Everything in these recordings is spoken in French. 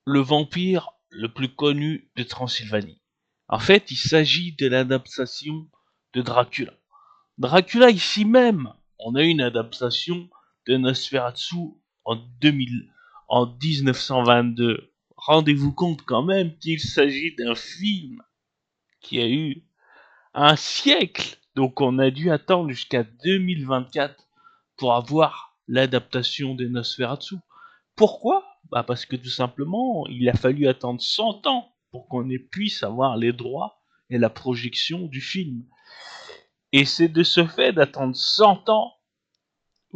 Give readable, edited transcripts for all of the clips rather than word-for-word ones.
le vampire le plus connu de Transylvanie. En fait, il s'agit de l'adaptation de Dracula. Dracula, ici même, on a une adaptation de Nosferatu en 2000, en 1922. Rendez-vous compte quand même qu'il s'agit d'un film qui a eu un siècle. Donc on a dû attendre jusqu'à 2024 pour avoir l'adaptation de Nosferatu. Pourquoi? Parce que tout simplement, il a fallu attendre 100 ans pour qu'on puisse avoir les droits et la projection du film. Et c'est de ce fait d'attendre 100 ans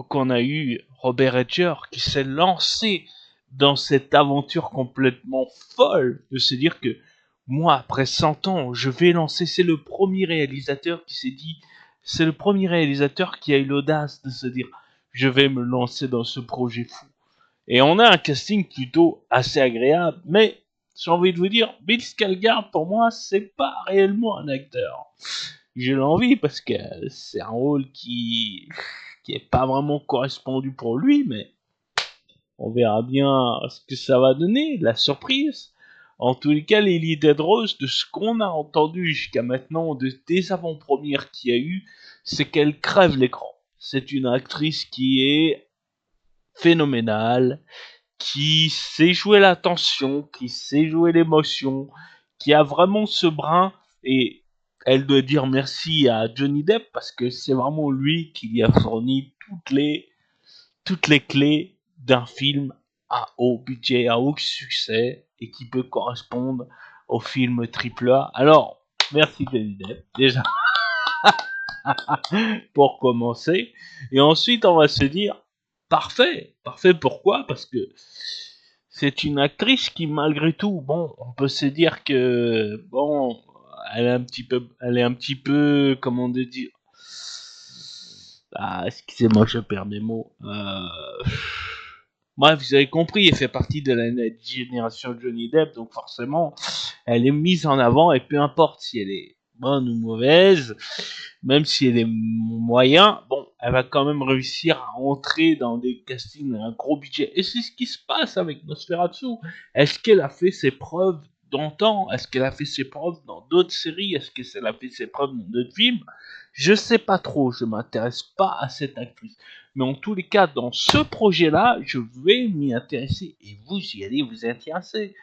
qu'on a eu Robert Edger qui s'est lancé dans cette aventure complètement folle de se dire que moi, après 100 ans, je vais lancer. C'est le premier réalisateur qui s'est dit, c'est le premier réalisateur qui a eu l'audace de se dire, je vais me lancer dans ce projet fou. Et on a un casting plutôt assez agréable, mais j'ai envie de vous dire, Bill Skarsgård, pour moi, c'est pas réellement un acteur. J'ai l'envie parce que c'est un rôle qui est pas vraiment correspondu pour lui, mais on verra bien ce que ça va donner, la surprise. En tous les cas, Lily Deadrose, de ce qu'on a entendu jusqu'à maintenant, des avant-premières qu'il y a eu, c'est qu'elle crève l'écran. C'est une actrice qui est phénoménale, qui sait jouer la tension, qui sait jouer l'émotion, qui a vraiment ce brin, et elle doit dire merci à Johnny Depp parce que c'est vraiment lui qui lui a fourni toutes les clés d'un film à haut budget, à haut succès et qui peut correspondre au film AAA. Alors, merci Johnny Depp, déjà, pour commencer. Et ensuite, on va se dire, parfait. Parfait, pourquoi? Parce que c'est une actrice qui, malgré tout, bon, on peut se dire que, bon, elle est un petit peu, comment on dit, excusez-moi, je perds mes mots. Bref, vous avez compris, elle fait partie de la génération Johnny Depp, donc forcément, elle est mise en avant, et peu importe si elle est bonne ou mauvaise, même si elle est moyen, bon, elle va quand même réussir à entrer dans des castings à un gros budget. Et c'est ce qui se passe avec Nosferatu. Est-ce qu'elle a fait ses preuves d'antan? Est-ce qu'elle a fait ses preuves dans d'autres séries? Est-ce qu'elle a fait ses preuves dans d'autres films? Je sais pas trop, je m'intéresse pas à cette actrice. Mais en tous les cas, dans ce projet-là, je vais m'y intéresser. Et vous y allez vous intéresser.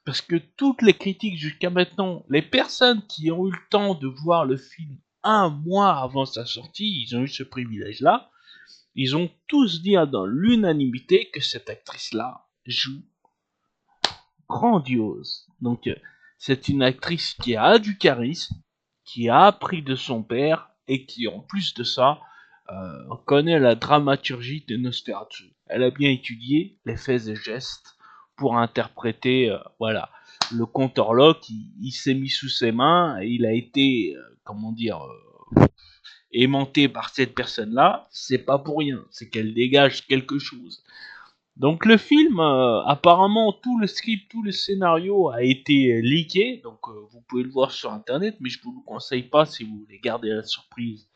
Parce que toutes les critiques jusqu'à maintenant, les personnes qui ont eu le temps de voir le film un mois avant sa sortie, ils ont eu ce privilège-là, ils ont tous dit dans l'unanimité que cette actrice-là joue grandiose. Donc, c'est une actrice qui a du charisme, qui a appris de son père, et qui, en plus de ça, connaît la dramaturgie de Nosferatu. Elle a bien étudié les faits et gestes pour interpréter, voilà, le comte Orlok. Il s'est mis sous ses mains, et il a été, comment dire, aimanté par cette personne-là. C'est pas pour rien, c'est qu'elle dégage quelque chose. Donc le film, apparemment tout le script, tout le scénario a été leaké, donc vous pouvez le voir sur internet, mais je vous le conseille pas si vous voulez garder la surprise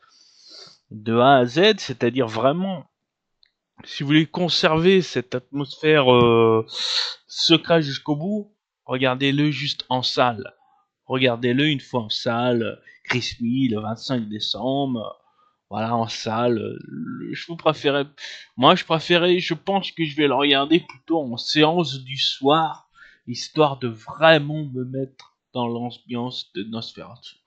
de A à Z, c'est-à-dire vraiment, si vous voulez conserver cette atmosphère secret jusqu'au bout, regardez-le juste en salle. Regardez-le une fois en salle, Crispy, le 25 décembre, voilà, en salle. Je pense que je vais le regarder plutôt en séance du soir, histoire de vraiment me mettre dans l'ambiance de Nosferatu.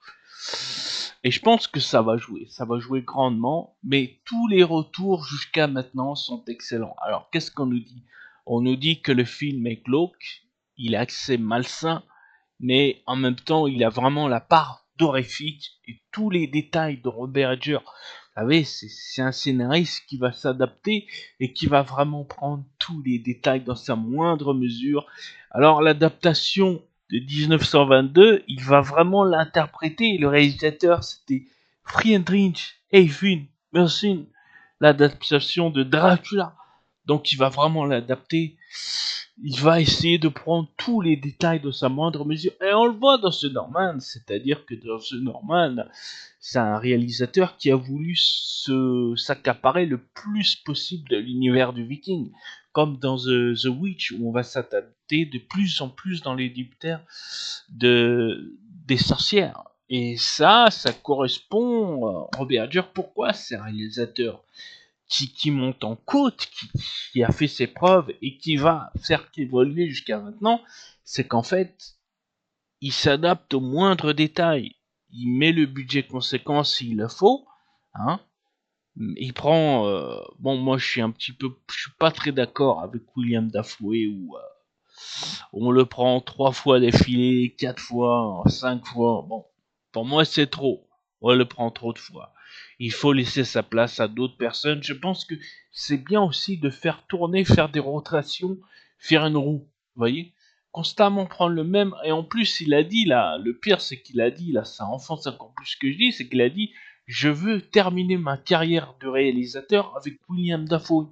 Et je pense que ça va jouer grandement, mais tous les retours jusqu'à maintenant sont excellents. Alors, qu'est-ce qu'on nous dit? On nous dit que le film est glauque, il est assez malsain, mais en même temps, il a vraiment la part horrifique et tous les détails de Robert Edger. Vous savez, c'est un scénariste qui va s'adapter et qui va vraiment prendre tous les détails dans sa moindre mesure. Alors, l'adaptation de 1922, il va vraiment l'interpréter. Le réalisateur, c'était Friedrich Eiffen Mersing, l'adaptation de Dracula. Donc, il va vraiment l'adapter. il va essayer de prendre tous les détails de sa moindre mesure. Et on le voit dans The Northman, c'est-à-dire que dans The Northman, c'est un réalisateur qui a voulu s'accaparer le plus possible de l'univers du Viking, comme dans The Witch, où on va s'adapter de plus en plus dans les dictères des sorcières. Et ça correspond, Robert Adger, pourquoi c'est un réalisateur qui monte en côte, qui a fait ses preuves et qui va faire qu'évoluer jusqu'à maintenant, c'est qu'en fait, il s'adapte aux moindres détails. Il met le budget conséquent s'il le faut, hein. Il prend, bon, moi je suis pas très d'accord avec William Dafoe où on le prend 3 fois d'affilée, 4 fois, 5 fois. Bon, pour moi c'est trop. On le prend trop de fois. Il faut laisser sa place à d'autres personnes. Je pense que c'est bien aussi de faire tourner, faire des rotations, faire une roue. Vous voyez, constamment prendre le même. Et en plus, il a dit là, le pire c'est qu'il a dit là, ça enfonce encore plus ce que je dis, c'est qu'il a dit je veux terminer ma carrière de réalisateur avec William Dafoe.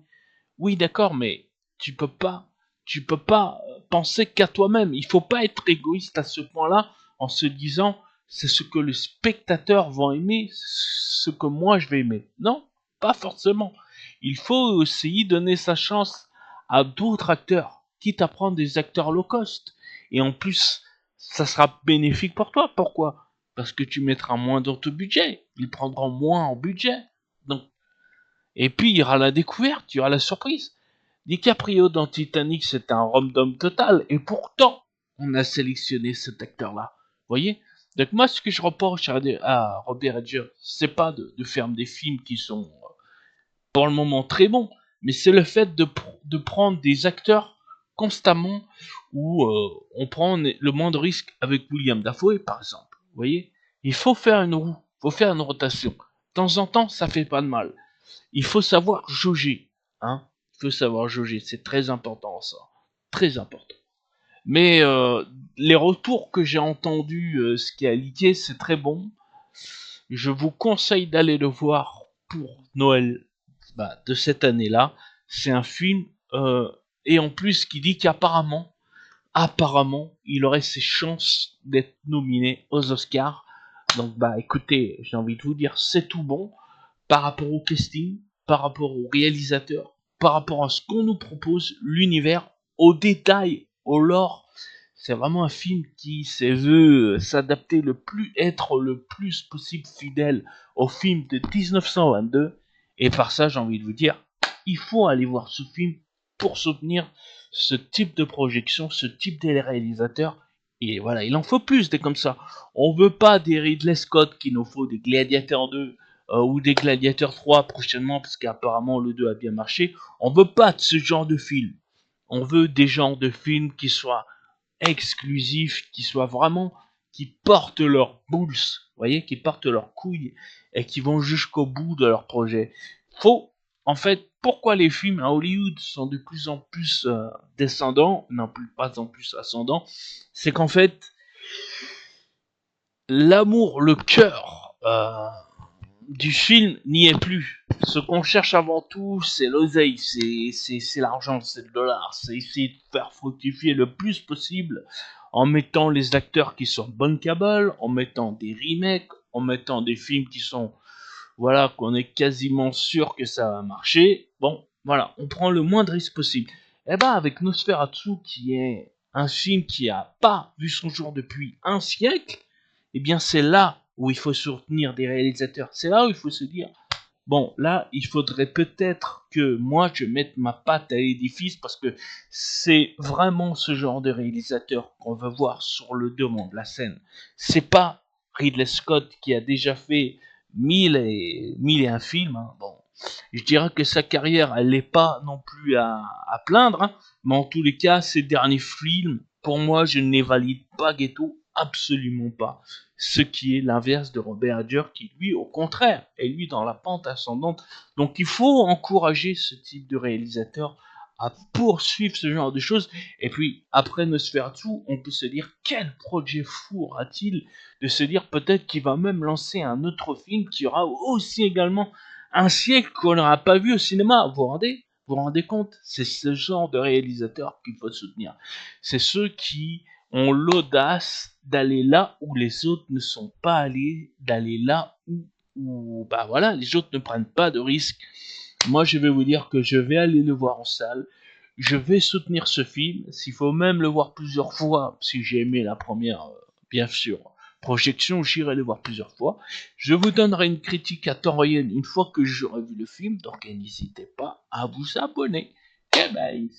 Oui, d'accord, mais tu peux pas, tu peux pas penser qu'à toi-même. Il faut pas être égoïste à ce point-là en se disant c'est ce que le spectateur va aimer, ce que moi je vais aimer. Non, pas forcément. Il faut essayer de donner sa chance à d'autres acteurs, quitte à prendre des acteurs low cost. Et en plus, ça sera bénéfique pour toi. Pourquoi? Parce que tu mettras moins dans ton budget. Ils prendront moins en budget. Donc, et puis il y aura la découverte, il y aura la surprise. DiCaprio dans Titanic, c'est un rom-dom total, et pourtant, on a sélectionné cet acteur-là. Vous voyez? Donc moi, ce que je reproche à Robert Edger, c'est pas de faire des films qui sont, pour le moment, très bons, mais c'est le fait de prendre des acteurs constamment où on prend le moins de risques avec William Dafoe, par exemple. Vous voyez? Il faut faire une roue, il faut faire une rotation. De temps en temps, ça fait pas de mal. Il faut savoir jauger, hein. Il faut savoir jauger, c'est très important ça, très important. Mais les retours que j'ai entendus, ce qui a leaké, c'est très bon. Je vous conseille d'aller le voir pour Noël de cette année-là. C'est un film et en plus qui dit apparemment, il aurait ses chances d'être nominé aux Oscars. Donc écoutez, j'ai envie de vous dire, c'est tout bon par rapport au casting, par rapport au réalisateur, par rapport à ce qu'on nous propose, l'univers, au détail, au lore. C'est vraiment un film qui veut s'adapter être le plus possible fidèle au film de 1922. Et par ça, j'ai envie de vous dire, il faut aller voir ce film pour soutenir ce type de projection, ce type de réalisateur. Et voilà, il en faut plus des comme ça. On veut pas des Ridley Scott qu'il nous faut des Gladiateurs 2 ou des Gladiateurs 3 prochainement, parce qu'apparemment le 2 a bien marché. On veut pas de ce genre de film. On veut des genres de films qui soient exclusifs, qui soient vraiment, qui portent leurs boules, vous voyez, qui portent leurs couilles et qui vont jusqu'au bout de leur projet. Faut, en fait, pourquoi les films à Hollywood sont de plus en plus descendants, non plus pas en plus ascendants, c'est qu'en fait, l'amour, le cœur du film n'y est plus. Ce qu'on cherche avant tout, c'est l'oseille, c'est l'argent, c'est le dollar, c'est essayer de faire fructifier le plus possible en mettant les acteurs qui sont bankable, en mettant des remakes, en mettant des films qui sont, voilà, qu'on est quasiment sûr que ça va marcher. Bon, voilà, on prend le moins de risques possible. Et avec Nosferatu, qui est un film qui a pas vu son jour depuis un siècle, eh bien c'est là où il faut soutenir des réalisateurs. C'est là où il faut se dire, bon, là, il faudrait peut-être que moi, je mette ma patte à l'édifice parce que c'est vraiment ce genre de réalisateur qu'on veut voir sur le devant de la scène. C'est pas Ridley Scott qui a déjà fait mille et un films. Hein. Bon, je dirais que sa carrière, elle n'est pas non plus à plaindre, hein. Mais en tous les cas, ses derniers films, pour moi, je ne les valide pas, Ghetto, absolument pas. Ce qui est l'inverse de Robert Adger, qui lui, au contraire, est lui dans la pente ascendante. Donc il faut encourager ce type de réalisateur à poursuivre ce genre de choses. Et puis, après Nosferatu, on peut se dire, quel projet fou aura-t-il de se dire peut-être qu'il va même lancer un autre film qui aura aussi également un siècle qu'on n'aura pas vu au cinéma. Vous vous rendez? Vous vous rendez compte? C'est ce genre de réalisateur qu'il faut soutenir. C'est ceux qui ont l'audace d'aller là où les autres ne sont pas allés, d'aller là où bah voilà, les autres ne prennent pas de risques. Moi, je vais vous dire que je vais aller le voir en salle. Je vais soutenir ce film. S'il faut même le voir plusieurs fois, si j'ai aimé la première, bien sûr, projection, j'irai le voir plusieurs fois. Je vous donnerai une critique à temps réel une fois que j'aurai vu le film, donc n'hésitez pas à vous abonner. Et bye.